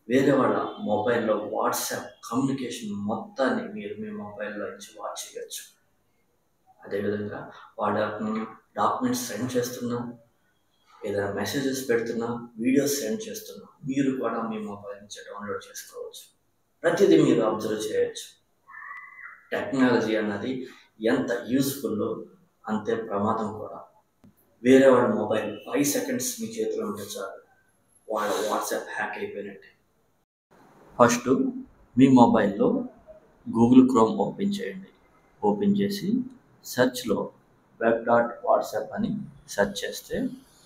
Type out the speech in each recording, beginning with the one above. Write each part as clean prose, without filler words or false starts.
వేరే వాళ్ళ మొబైల్‌లో వాట్సాప్ కమ్యూనికేషన్ మొత్తాన్ని మీరు మీ మొబైల్‌లో నుంచి వాచ్ చేయొచ్చు. అదేవిధంగా వాళ్ళ డాక్యుమెంట్స్ సెండ్ చేస్తున్నా, ఏదైనా మెసేజెస్ పెడుతున్నా, వీడియోస్ సెండ్ చేస్తున్నా, మీరు కూడా మీ మొబైల్ నుంచి డౌన్‌లోడ్ చేసుకోవచ్చు. ప్రతిదీ మీరు అబ్జర్వ్ చేయొచ్చు. టెక్నాలజీ అన్నది ఎంత యూజ్‌ఫుల్లో అంతే ప్రమాదం కూడా. వేరే వాళ్ళ మొబైల్ 5 సెకండ్స్ మీ చేతిలో ఉంటే చాలు, వాళ్ళ వాట్సాప్ హ్యాక్ అయిపోయినట్టే. ఫస్ట్ మీ మొబైల్లో గూగుల్ క్రోమ్ ఓపెన్ చేయండి. ఓపెన్ చేసి సెర్చ్లో web.whatsapp అని సెర్చ్ చేస్తే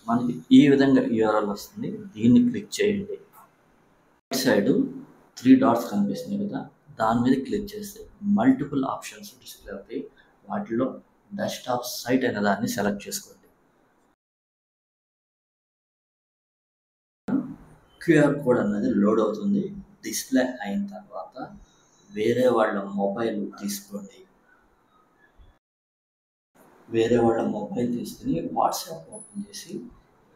మనకి ఈ విధంగా URL వస్తుంది. దీన్ని క్లిక్ చేయండి. రైట్ సైడ్ 3 డాట్స్ కనిపిస్తుంది కదా, దాని మీద క్లిక్ చేస్తే మల్టిపుల్ ఆప్షన్స్ డిస్ప్లే అవుతాయి. వాటిలో డెస్క్టాప్ సైట్ అనే దాన్ని సెలెక్ట్ చేసుకోండి. క్యూఆర్ కోడ్ అన్నది లోడ్ అవుతుంది. డిస్ప్లే అయిన తర్వాత వేరే వాళ్ళ మొబైల్ తీసుకోండి. వేరే వాళ్ళ మొబైల్ తీసుకుని వాట్సాప్ ఓపెన్ చేసి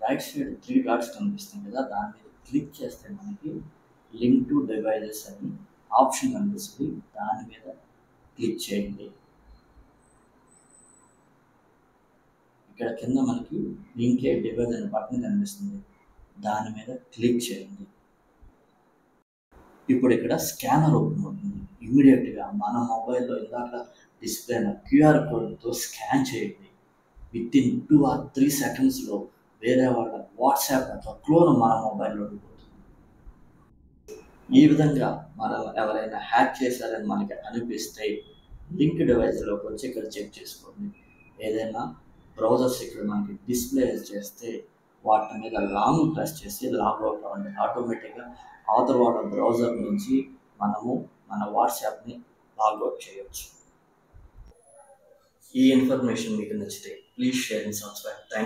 రైట్ సైడ్ 3 డాట్స్ కనిపిస్తుంది కదా, దాని మీద క్లిక్ చేస్తే మనకి లింక్ టు డివైజెస్ అని ఆప్షన్ కనిపిస్తుంది. దాని మీద క్లిక్ చేయండి. ఇక్కడ కింద మనకి లింక్ ఏ డివైస్ అనే బటన్ కనిపిస్తుంది. దాని మీద క్లిక్ చేయండి. ఇప్పుడు ఇక్కడ స్కానర్ ఓపెన్ అవుతుంది. ఇమీడియట్గా మన మొబైల్లో ఇందాక డిస్ప్లే అయిన క్యూఆర్ కోడ్తో స్కాన్ చేయండి. విత్ ఇన్ 2 or 3 సెకండ్స్లో వేరే వాళ్ళ వాట్సాప్ అట్లా క్లోన్ మన మొబైల్లో ఉంటుంది. ఈ విధంగా మనం ఎవరైనా హ్యాక్ చేశారని మనకి అనిపిస్తే లింక్ డివైస్లోకి వచ్చి ఇక్కడ చెక్ చేసుకోండి. ఏదైనా బ్రౌజర్స్ ఇక్కడ మనకి డిస్ప్లే చేస్తే వాటి మీద లాంగ్ ప్రెస్ చేసి లాగ్అవుట్ అవ్వండి. ఆటోమేటిక్గా అవతల వాళ్ళ బ్రౌజర్ నుంచి మనము మన వాట్సాప్ని లాగ్అవుట్ చేయొచ్చు. ఈ ఇన్ఫర్మేషన్ మీకు నచ్చితే please share and subscribe. Thank you.